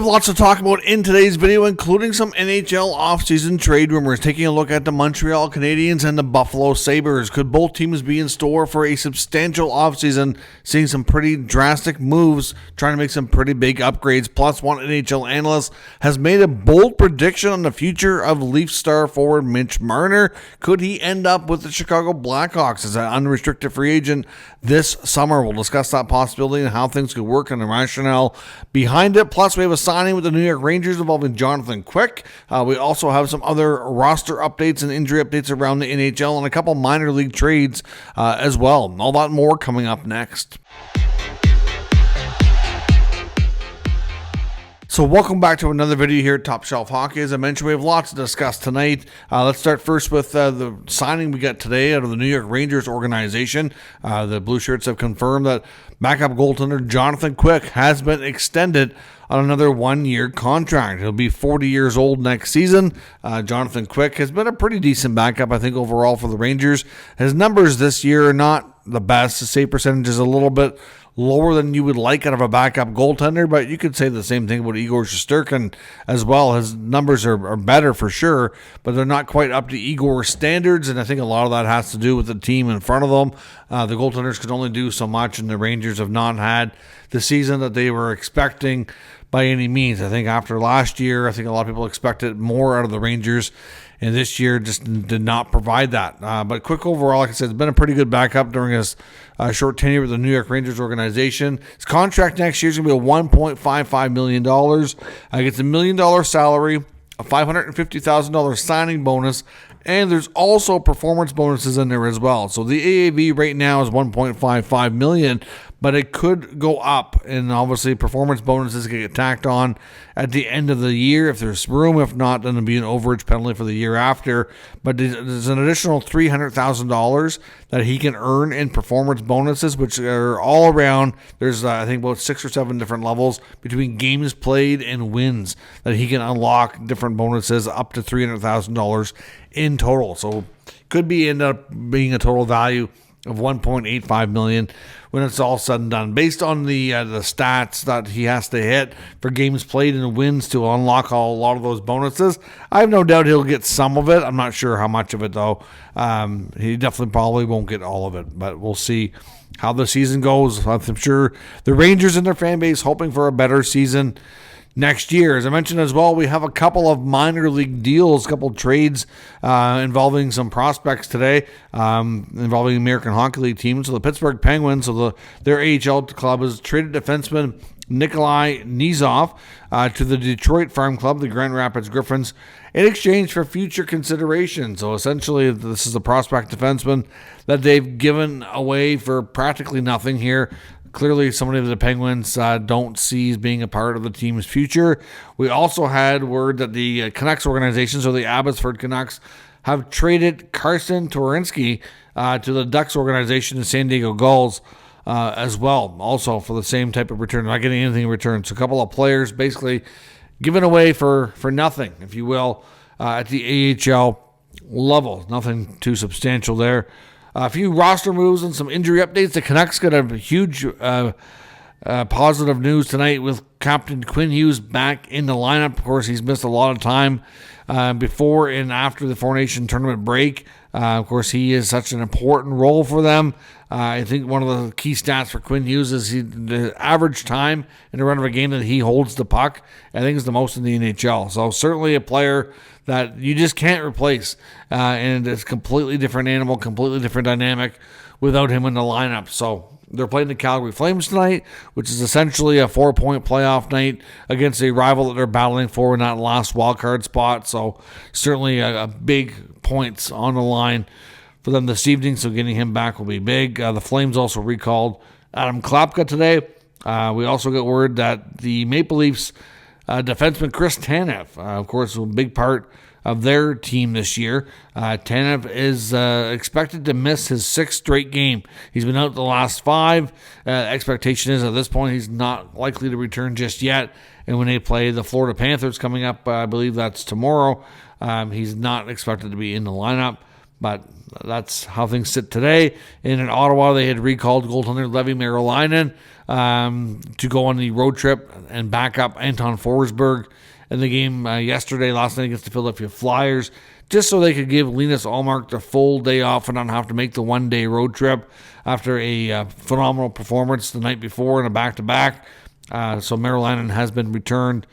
Lots to talk about in today's video, including some NHL offseason trade rumors, taking a look at the Montreal Canadiens and the Buffalo Sabres. Could both teams be in store for a substantial offseason, seeing some pretty drastic moves, trying to make some pretty big upgrades? Plus, one NHL analyst has made a bold prediction on the future of Leaf star forward Mitch Marner. Could he end up with the Chicago Blackhawks as an unrestricted free agent this summer? We'll discuss that possibility and how things could work and the rationale behind it. Plus, we have a signing with the New York Rangers involving Jonathan Quick. We also have some other roster updates and injury updates around the NHL and a couple minor league trades as well. All that and more coming up next. So welcome back to another video here at Top Shelf Hockey. As I mentioned, we have lots to discuss tonight. Let's start first with the signing we got today out of the New York Rangers organization. The Blue Shirts have confirmed that backup goaltender Jonathan Quick has been extended on another one-year contract. He'll be 40 years old next season. Jonathan Quick has been a pretty decent backup, I think, overall for the Rangers. His numbers this year are not the best. The save percentage is a little bit lower than you would like out of a backup goaltender, but you could say the same thing about Igor Shesterkin as well. His numbers are better for sure, but they're not quite up to Igor's standards, and I think a lot of that has to do with the team in front of them. The goaltenders could only do so much, and the Rangers have not had the season that they were expecting by any means. I think after last year, I think a lot of people expected more out of the Rangers, and this year just did not provide that. But Quick overall, like I said, has been a pretty good backup during his short tenure with the New York Rangers organization. His contract next year is going to be $1.55 million. Gets a $1 million salary, a $550,000 signing bonus, and there's also performance bonuses in there as well. So the AAV right now is $1.55 million, but it could go up, and obviously performance bonuses get tacked on at the end of the year if there's room. If not, then it'll be an overage penalty for the year after. But there's an additional $300,000 that he can earn in performance bonuses, which are all around. There's I think about 6 or 7 different levels between games played and wins that he can unlock different bonuses up to $300,000 in total. So could end up being a total value of $1.85 million when it's all said and done, based on the stats that he has to hit for games played and wins to unlock a lot of those bonuses. I have no doubt he'll get some of it. I'm not sure how much of it, though. He definitely probably won't get all of it, but we'll see how the season goes. I'm sure the Rangers and their fan base hoping for a better season next year. As I mentioned as well, we have a couple of minor league deals, a couple of trades involving some prospects today, involving American Hockey League teams. So the Pittsburgh Penguins, their AHL club, has traded defenseman Nikolai Nizov to the Detroit Farm Club, the Grand Rapids Griffins, in exchange for future consideration. So essentially, this is a prospect defenseman that they've given away for practically nothing here. Clearly, somebody that the Penguins don't see as being a part of the team's future. We also had word that the Canucks organization, so the Abbotsford Canucks, have traded Carson Twarynski to the Ducks organization, the San Diego Gulls, as well, also for the same type of return, not getting anything in return. So a couple of players basically given away for nothing, if you will, at the AHL level. Nothing too substantial there. A few roster moves and some injury updates. The Canucks got a huge positive news tonight with Captain Quinn Hughes back in the lineup. Of course, he's missed a lot of time before and after the Four Nation tournament break. Of course, he is such an important role for them. I think one of the key stats for Quinn Hughes is the average time in a run of a game that he holds the puck, I think, is the most in the NHL. So certainly a player that you just can't replace, and it's a completely different animal, completely different dynamic without him in the lineup. So they're playing the Calgary Flames tonight, which is essentially a 4-point playoff night against a rival that they're battling for in that last wildcard spot. So certainly a big points on the line for them this evening, so getting him back will be big. The Flames also recalled Adam Klapka today. We also got word that the Maple Leafs defenseman Chris Tanev, of course, a big part of their team this year. Tanev is expected to miss his 6th straight game. He's been out the last 5. Expectation is at this point he's not likely to return just yet. And when they play the Florida Panthers coming up, I believe that's tomorrow, he's not expected to be in the lineup. But that's how things sit today. In Ottawa, they had recalled goaltender Levi Merilainen to go on the road trip and back up Anton Forsberg in the game last night against the Philadelphia Flyers, just so they could give Linus Ullmark the full day off and not have to make the one-day road trip after a phenomenal performance the night before in a back-to-back. So Merilainen has been returned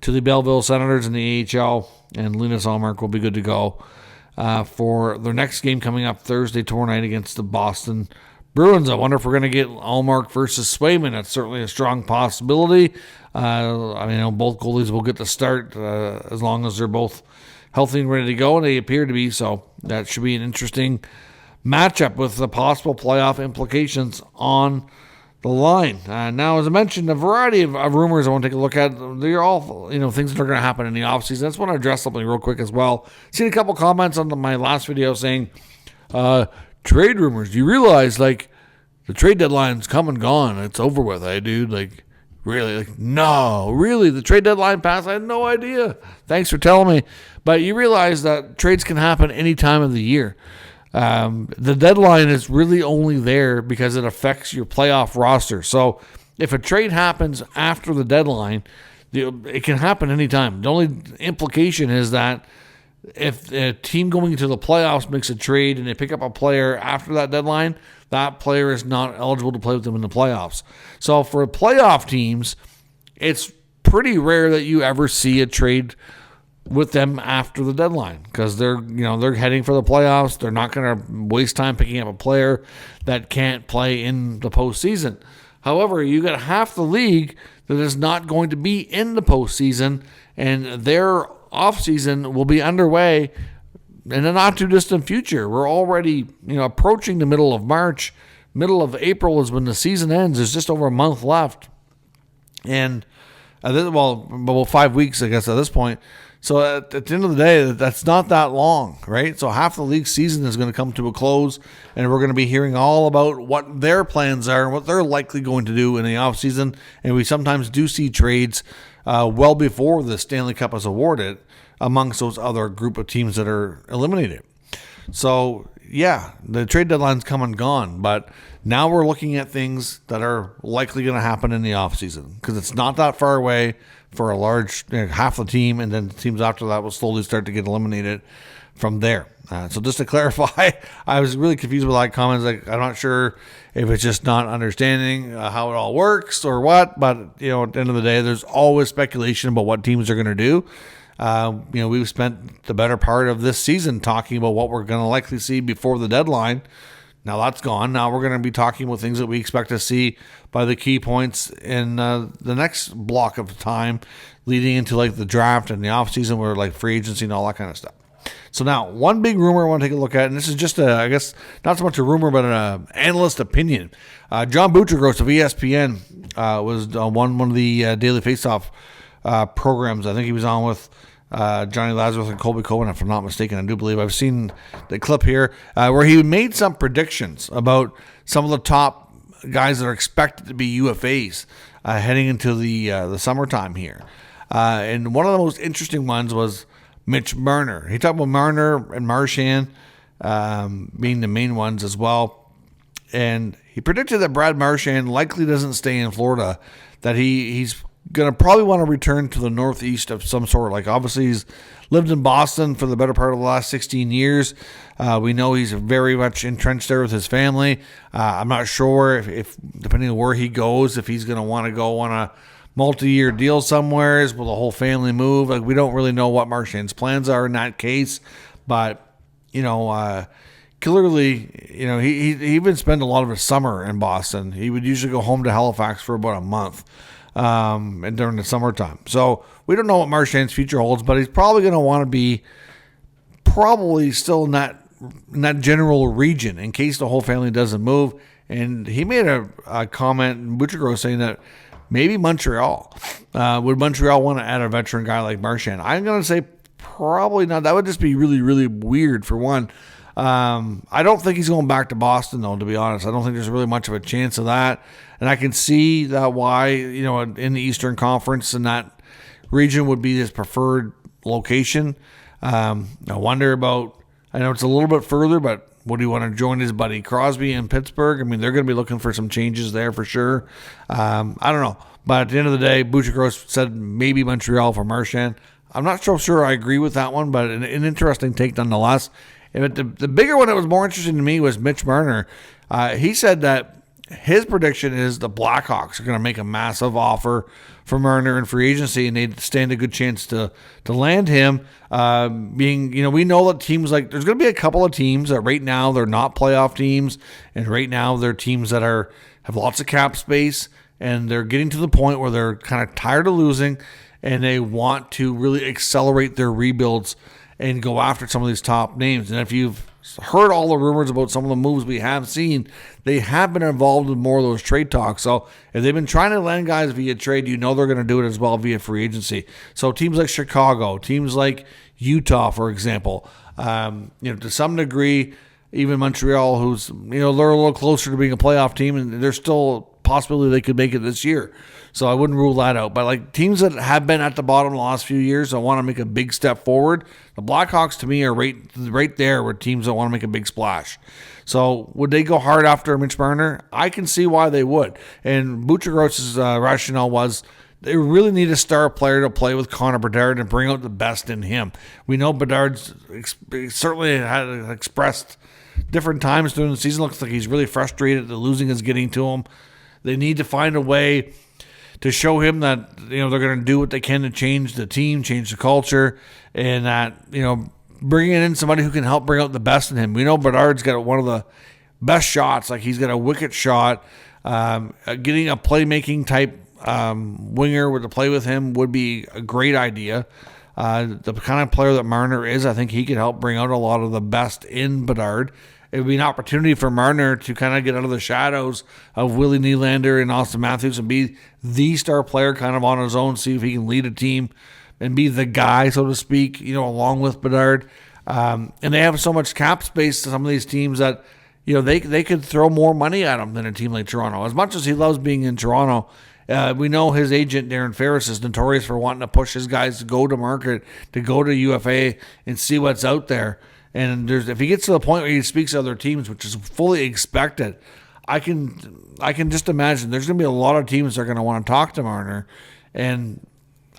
to the Belleville Senators in the AHL, and Linus Ullmark will be good to go for their next game coming up Thursday tomorrow night against the Boston Bruins. I wonder if we're going to get Ullmark versus Swayman. That's certainly a strong possibility. Both goalies will get the start as long as they're both healthy and ready to go, and they appear to be, so that should be an interesting matchup with the possible playoff implications on the line. Now, as I mentioned, a variety of rumors I want to take a look at. They're all, things that are going to happen in the offseason. I just want to address something real quick as well. Seen a couple comments on my last video saying, trade rumors. Do you realize, the trade deadline's come and gone? It's over with, dude? Really? No, really? The trade deadline passed? I had no idea. Thanks for telling me. But you realize that trades can happen any time of the year. The deadline is really only there because it affects your playoff roster. So if a trade happens after the deadline, it can happen anytime. The only implication is that if a team going into the playoffs makes a trade and they pick up a player after that deadline, that player is not eligible to play with them in the playoffs. So for playoff teams, it's pretty rare that you ever see a trade with them after the deadline because they're heading for the playoffs. They're not going to waste time picking up a player that can't play in the postseason. However, you got half the league that is not going to be in the postseason, and their offseason will be underway in the not too distant future. We're already approaching the middle of March. Middle of April is when the season ends. There's just over a month left, and 5 weeks, I guess, at this point. So at the end of the day, that's not that long, right? So half the league season is going to come to a close, and we're going to be hearing all about what their plans are and what they're likely going to do in the offseason. And we sometimes do see trades well before the Stanley Cup is awarded amongst those other group of teams that are eliminated. So, yeah, the trade deadline's come and gone, but now we're looking at things that are likely going to happen in the offseason because it's not that far away for a large half the team, and then the teams after that will slowly start to get eliminated from there. So just to clarify, I was really confused with that comments. I'm not sure if it's just not understanding how it all works or what, but at the end of the day, there's always speculation about what teams are going to do. We've spent the better part of this season talking about what we're going to likely see before the deadline. Now that's gone. Now we're going to be talking about things that we expect to see by the key points in the next block of time leading into the draft and the offseason where free agency and all that kind of stuff. So now one big rumor I want to take a look at, and this is just I guess not so much a rumor, but an analyst opinion. John Buccigross of ESPN was on one of the Daily Faceoff programs. I think he was on with Johnny Lazarus and Colby Cohen, if I'm not mistaken. I do believe I've seen the clip here where he made some predictions about some of the top guys that are expected to be UFAs heading into the summertime here. And one of the most interesting ones was Mitch Marner. He talked about Marner and Marchand being the main ones as well. And he predicted that Brad Marchand likely doesn't stay in Florida, that he's going to probably want to return to the Northeast of some sort. Obviously, he's lived in Boston for the better part of the last 16 years. We know he's very much entrenched there with his family. I'm not sure if depending on where he goes, if he's going to want to go on a multi-year deal somewhere. Will the whole family move? We don't really know what Marchand's plans are in that case. But, clearly, he even spent a lot of his summer in Boston. He would usually go home to Halifax for about a month. And during the summertime. So we don't know what Marchand's future holds, but he's probably going to want to be probably still in that general region in case the whole family doesn't move. And he made a comment in Buccigross saying that maybe Montreal. Would Montreal want to add a veteran guy like Marchand? I'm going to say probably not. That would just be really, really weird for one. I don't think he's going back to Boston, though, to be honest. I don't think there's really much of a chance of that. And I can see that why, in the Eastern Conference and that region would be his preferred location. I wonder about I know it's a little bit further, but would he want to join his buddy Crosby in Pittsburgh? I mean, they're going to be looking for some changes there for sure. I don't know. But at the end of the day, Buccigross said maybe Montreal for Marchand. I'm not so sure I agree with that one, but an interesting take nonetheless. And the bigger one that was more interesting to me was Mitch Marner. He said that his prediction is the Blackhawks are going to make a massive offer for Marner in free agency, and they stand a good chance to land him. We know that teams like there's going to be a couple of teams that right now they're not playoff teams, and right now they're teams that have lots of cap space, and they're getting to the point where they're kind of tired of losing, and they want to really accelerate their rebuilds and go after some of these top names. And if you've heard all the rumors about some of the moves we have seen, they have been involved in more of those trade talks. So if they've been trying to land guys via trade, you know they're going to do it as well via free agency. So teams like Chicago, teams like Utah, for example, to some degree, even Montreal, who's, they're a little closer to being a playoff team, and there's still a possibility they could make it this year. So I wouldn't rule that out. But like teams that have been at the bottom the last few years, I want to make a big step forward. The Blackhawks, to me, are right there with teams that want to make a big splash. So would they go hard after Mitch Marner? I can see why they would. And Buccigross's rationale was they really need a star player to play with Connor Bedard and bring out the best in him. We know Bedard's certainly had expressed different times during the season. Looks like he's really frustrated that losing is getting to him. They need to find a way to show him that they're going to do what they can to change the team, change the culture, and that bringing in somebody who can help bring out the best in him. We know Bedard's got one of the best shots; like he's got a wicked shot. Getting a playmaking type winger to play with him would be a great idea. The kind of player that Marner is, I think he could help bring out a lot of the best in Bedard. It would be an opportunity for Marner to kind of get out of the shadows of Willie Nylander and Austin Matthews and be the star player kind of on his own, see if he can lead a team and be the guy, so to speak, along with Bedard. And they have so much cap space to some of these teams that, they could throw more money at him than a team like Toronto. As much as he loves being in Toronto, we know his agent, Darren Ferris, is notorious for wanting to push his guys to go to market, to go to UFA and see what's out there. And if he gets to the point where he speaks to other teams, which is fully expected, I can just imagine there's going to be a lot of teams that are going to want to talk to Marner. And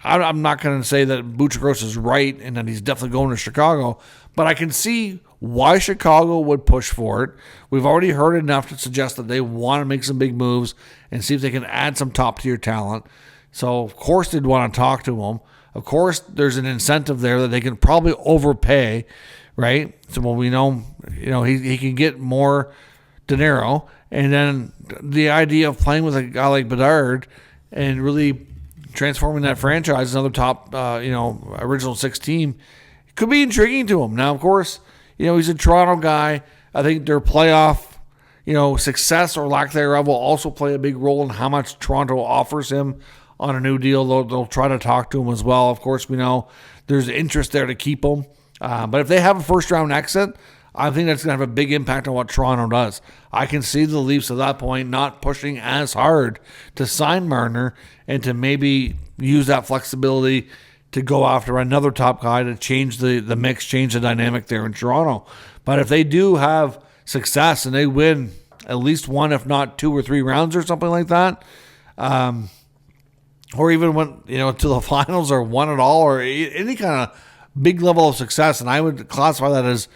I'm not going to say that Buccigross is right and that he's definitely going to Chicago, but I can see why Chicago would push for it. We've already heard enough to suggest that they want to make some big moves and see if they can add some top-tier talent. So, of course, they'd want to talk to him. Of course, there's an incentive there that they can probably overpay, right? So, we know, he can get more dinero. And then the idea of playing with a guy like Bedard and really transforming that franchise, another top, original six team, could be intriguing to him. Now, of course, he's a Toronto guy. I think their playoff, success or lack thereof will also play a big role in how much Toronto offers him on a new deal. They'll try to talk to him as well. Of course, we know there's interest there to keep him. But if they have a first-round exit, I think that's going to have a big impact on what Toronto does. I can see the Leafs at that point not pushing as hard to sign Marner and to maybe use that flexibility to go after another top guy to change the mix, change the dynamic there in Toronto. But if they do have success and they win at least one, if not 2 or 3 rounds or something like that, or even went to the finals or won it all or any kind of big level of success, and I would classify that as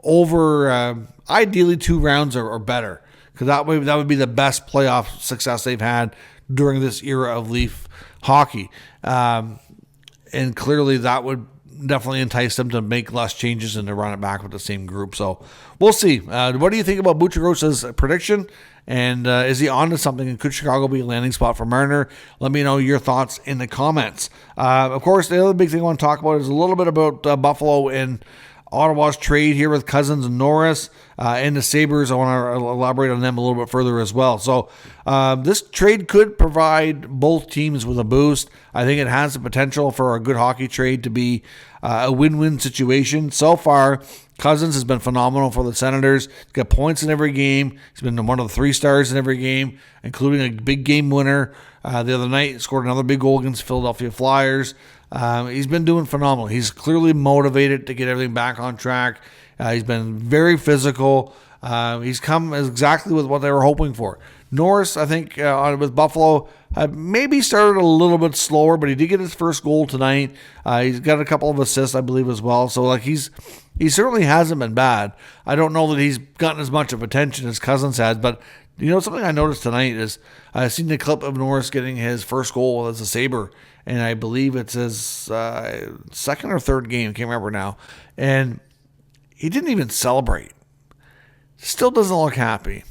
over ideally 2 rounds or better, because that would be the best playoff success they've had during this era of Leaf hockey. And clearly that would definitely entice them to make less changes and to run it back with the same group. So we'll see. What do you think about Buccigross's prediction? And is he on to something? And could Chicago be a landing spot for Marner? Let me know your thoughts in the comments. Of course, the other big thing I want to talk about is a little bit about Buffalo and Ottawa's trade here with Cozens and Norris, and the Sabres. I want to elaborate on them a little bit further as well. So this trade could provide both teams with a boost. I think it has the potential for a good hockey trade to be a win-win situation. So far, Cozens has been phenomenal for the Senators. He's got points in every game. He's been one of the 3 stars in every game, including a big game winner the other night. Scored another big goal against Philadelphia Flyers. He's been doing phenomenal. He's clearly motivated to get everything back on track. He's been very physical. He's come exactly with what they were hoping for. Norris, I think, with Buffalo, maybe started a little bit slower, but he did get his first goal tonight. He's got a couple of assists, I believe, as well. So, he certainly hasn't been bad. I don't know that he's gotten as much of attention as Cozens has, but something I noticed tonight is I've seen the clip of Norris getting his first goal as a Sabre, and I believe it's his second or third game. Can't remember now. And he didn't even celebrate. Still doesn't look happy.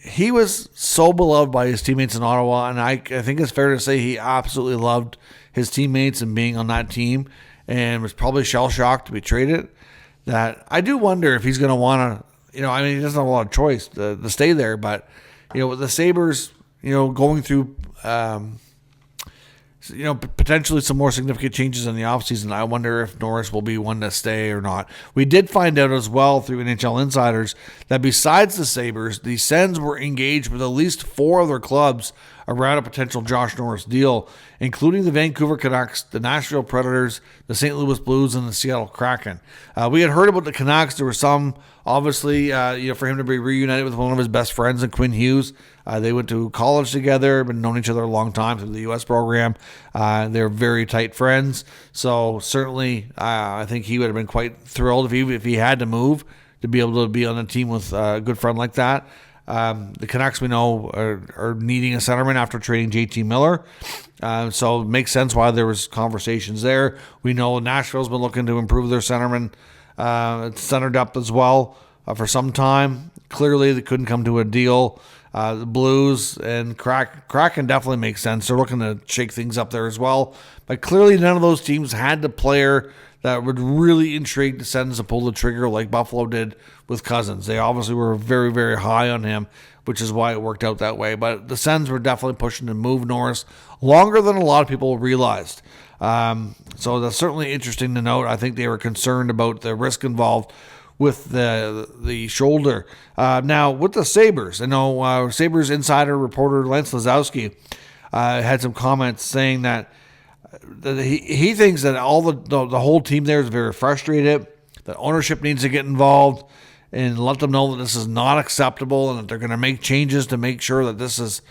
He was so beloved by his teammates in Ottawa, and I think it's fair to say he absolutely loved his teammates and being on that team, and was probably shell-shocked to be traded. That I do wonder if he's going to want to, he doesn't have a lot of choice to stay there, but, with the Sabres, going through, potentially some more significant changes in the offseason, I wonder if Norris will be one to stay or not. We did find out as well through NHL insiders that besides the Sabres, the Sens were engaged with at least 4 other clubs around a potential Josh Norris deal, including the Vancouver Canucks, the Nashville Predators, the St. Louis Blues, and the Seattle Kraken. We had heard about the Canucks. There were some, obviously, for him to be reunited with one of his best friends, and Quinn Hughes. They went to college together, been known each other a long time through the U.S. program. They're very tight friends. So certainly, I think he would have been quite thrilled if he had to move to be able to be on a team with a good friend like that. The Canucks, we know, are needing a centerman after trading JT Miller. So it makes sense why there was conversations there. We know Nashville's been looking to improve their centerman. It's centered up as well for some time. Clearly, they couldn't come to a deal. The Blues and Kraken definitely makes sense. They're looking to shake things up there as well. But clearly, none of those teams had the player that would really intrigue the Sens to pull the trigger like Buffalo did with Cozens. They obviously were very, very high on him, which is why it worked out that way. But the Sens were definitely pushing to move Norris longer than a lot of people realized. So that's certainly interesting to note. I think they were concerned about the risk involved with the shoulder. Now, with the Sabres, I know Sabres insider reporter Lance Lazowski had some comments saying that he thinks that the whole team there is very frustrated, that ownership needs to get involved and let them know that this is not acceptable and that they're going to make changes to make sure that this is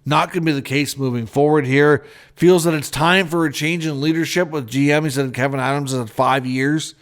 not going to be the case moving forward here. Feels that it's time for a change in leadership with GM. He said Kevin Adams is at 5 years.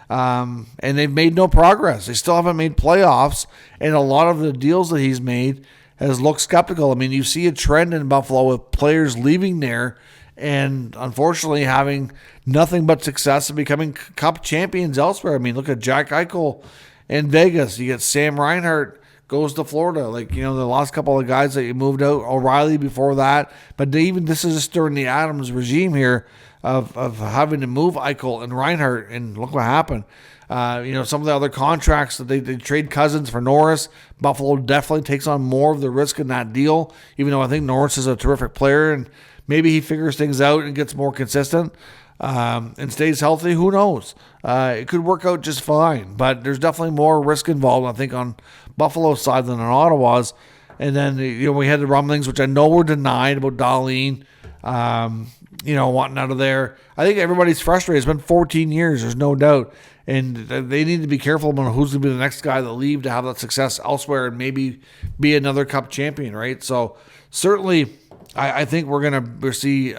And they've made no progress. They still haven't made playoffs, and a lot of the deals that he's made has looked skeptical. I mean, you see a trend in Buffalo with players leaving there and unfortunately having nothing but success and becoming cup champions elsewhere. I mean, look at Jack Eichel in Vegas. You get Sam Reinhart goes to Florida. The last couple of guys that you moved out, O'Reilly before that. But this is just during the Adams regime here of having to move Eichel and Reinhart, and look what happened. Some of the other contracts that they trade Cozens for Norris. Buffalo definitely takes on more of the risk in that deal, even though I think Norris is a terrific player and maybe he figures things out and gets more consistent and stays healthy. Who knows? It could work out just fine, but there's definitely more risk involved, I think, on Buffalo's side than on Ottawa's. And then, we had the rumblings, which I know were denied, about Dahlin, wanting out of there. I think everybody's frustrated. It's been 14 years, there's no doubt. And they need to be careful about who's going to be the next guy to leave to have that success elsewhere and maybe be another cup champion, right? So certainly, I think we're going to see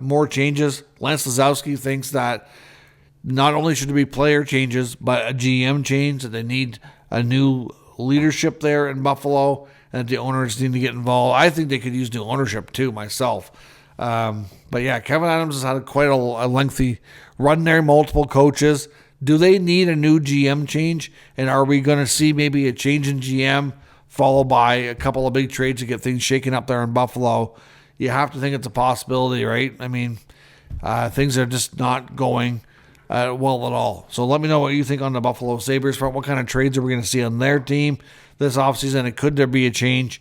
more changes. Lance Lazowski thinks that not only should there be player changes, but a GM change, that they need a new leadership there in Buffalo, and that the owners need to get involved. I think they could use new ownership too, myself. But yeah, Kevin Adams has had quite a lengthy run there, multiple coaches. Do they need a new GM change? And are we going to see maybe a change in GM followed by a couple of big trades to get things shaken up there in Buffalo? You have to think it's a possibility, right? I mean, things are just not going well at all. So let me know what you think on the Buffalo Sabres front. What kind of trades are we going to see on their team this offseason? And could there be a change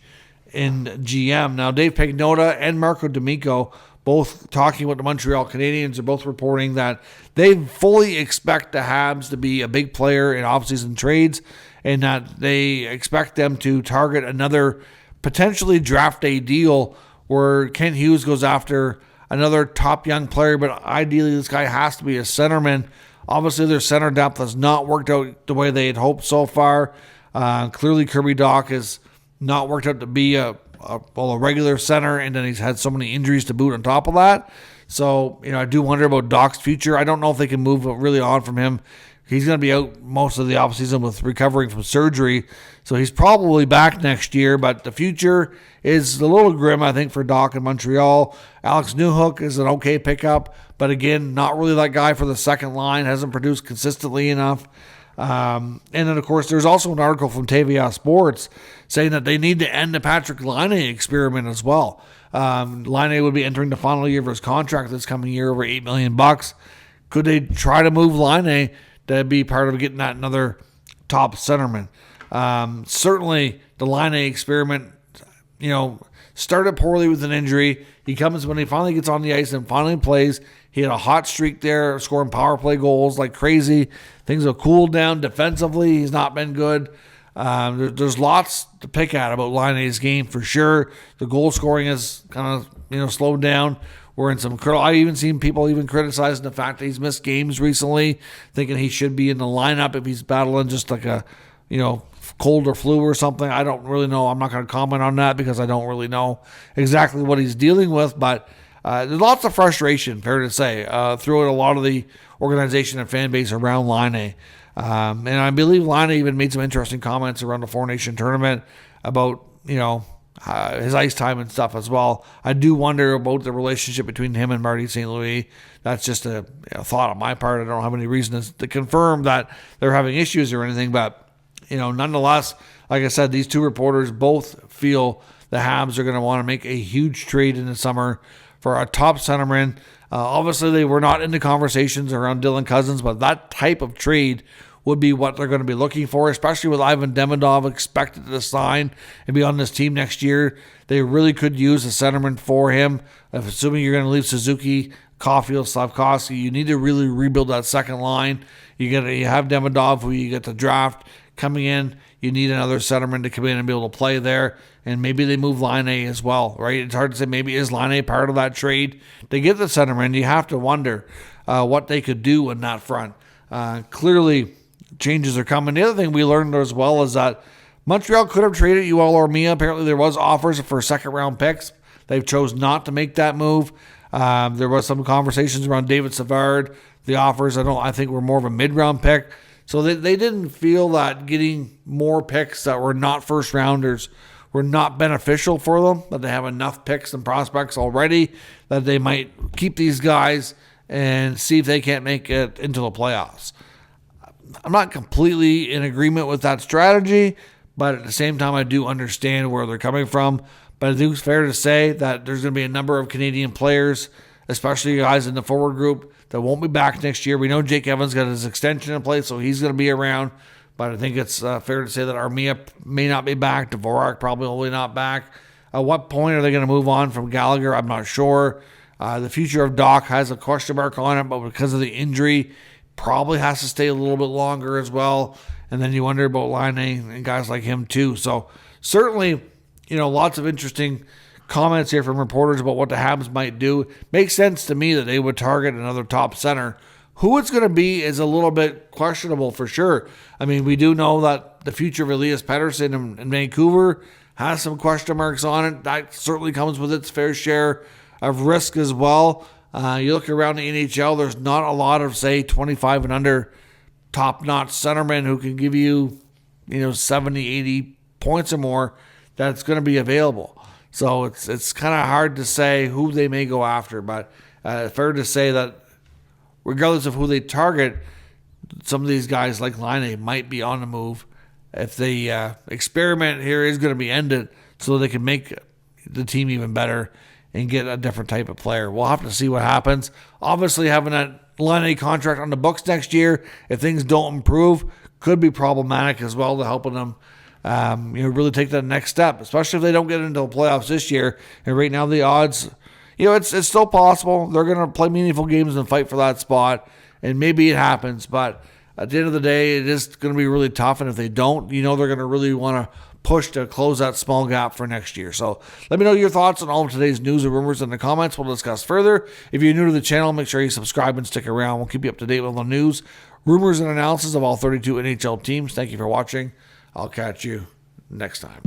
in GM? Now, Dave Pagnotta and Marco D'Amico, both talking with the Montreal Canadiens, are both reporting that they fully expect the Habs to be a big player in offseason trades, and that they expect them to target another potentially draft day deal where Kent Hughes goes after another top young player, but ideally this guy has to be a centerman. Obviously, their center depth has not worked out the way they had hoped so far. Clearly, Kirby Dach has not worked out to be a regular center, and then he's had so many injuries to boot on top of that. So, I do wonder about Dach's future. I don't know if they can move really on from him. He's going to be out most of the offseason with recovering from surgery, so he's probably back next year, but the future is a little grim, I think, for Dach in Montreal. Alex Newhook is an okay pickup, but again, not really that guy for the second line, hasn't produced consistently enough. And then, of course, there's also an article from TVA Sports saying that they need to end the Patrick Laine experiment as well. Laine would be entering the final year of his contract this coming year, over $8 million. Could they try to move Laine to be part of getting that another top centerman? Certainly, the Laine experiment, started poorly with an injury. He comes when he finally gets on the ice and finally plays. He had a hot streak there, scoring power play goals like crazy. Things have cooled down defensively. He's not been good. There's lots to pick at about Laine's game for sure. The goal scoring has kind of slowed down. We're in some. I even seen people even criticizing the fact that he's missed games recently, thinking he should be in the lineup if he's battling just like a cold or flu or something. I don't really know. I'm not going to comment on that because I don't really know exactly what he's dealing with, but there's lots of frustration, fair to say, throughout a lot of the organization and fan base around Laine. And I believe Laine even made some interesting comments around the Four Nation tournament about, his ice time and stuff as well. I do wonder about the relationship between him and Marty St. Louis. That's just a thought on my part. I don't have any reason to confirm that they're having issues or anything, but nonetheless, like I said, these two reporters both feel the Habs are going to want to make a huge trade in the summer for a top centerman. Obviously, they were not in the conversations around Dylan Cozens, but that type of trade would be what they're going to be looking for, especially with Ivan Demidov expected to sign and be on this team next year. They really could use a centerman for him. Assuming you're going to leave Suzuki, Caulfield, Slavkovsky, you need to really rebuild that second line. You have Demidov, who you get to draft coming in. You need another centerman to come in and be able to play there. And maybe they move Laine as well, right? It's hard to say. Maybe is Laine part of that trade? They get the centerman. You have to wonder what they could do in that front. Clearly, changes are coming. The other thing we learned as well is that Montreal could have traded Yoel Armia. Apparently, there was offers for second-round picks. They've chose not to make that move. There was some conversations around David Savard. The offers, I think, were more of a mid-round pick. So they didn't feel that getting more picks that were not first-rounders were not beneficial for them, that they have enough picks and prospects already that they might keep these guys and see if they can't make it into the playoffs. I'm not completely in agreement with that strategy, but at the same time, I do understand where they're coming from. But I think it's fair to say that there's going to be a number of Canadian players, especially guys in the forward group, that won't be back next year. We know Jake Evans got his extension in place, so he's going to be around. But I think it's fair to say that Armia may not be back. Dvorak probably not back. At what point are they going to move on from Gallagher? I'm not sure. The future of Dach has a question mark on it, but because of the injury, probably has to stay a little bit longer as well. And then you wonder about Laine and guys like him too. So certainly, lots of interesting comments here from reporters about what the Habs might do. Makes sense to me that they would target another top center. Who it's going to be is a little bit questionable for sure. I mean, we do know that the future of Elias Pettersson in Vancouver has some question marks on it. That certainly comes with its fair share of risk as well. You look around the NHL, there's not a lot of, say, 25 and under top-notch centermen who can give you, 70, 80 points or more that's going to be available. So it's kind of hard to say who they may go after, but fair to say that regardless of who they target, some of these guys like Laine might be on the move. If the experiment here is going to be ended so they can make the team even better and get a different type of player. We'll have to see what happens. Obviously, having that Laine contract on the books next year, if things don't improve, could be problematic as well to helping them really take that next step, especially if they don't get into the playoffs this year. And right now, the odds, it's still possible. They're going to play meaningful games and fight for that spot, and maybe it happens. But at the end of the day, it is going to be really tough. And if they don't, they're going to really want to push to close that small gap for next year. So let me know your thoughts on all of today's news and rumors in the comments. We'll discuss further. If you're new to the channel, make sure you subscribe and stick around. We'll keep you up to date with all the news, rumors, and analysis of all 32 NHL teams. Thank you for watching. I'll catch you next time.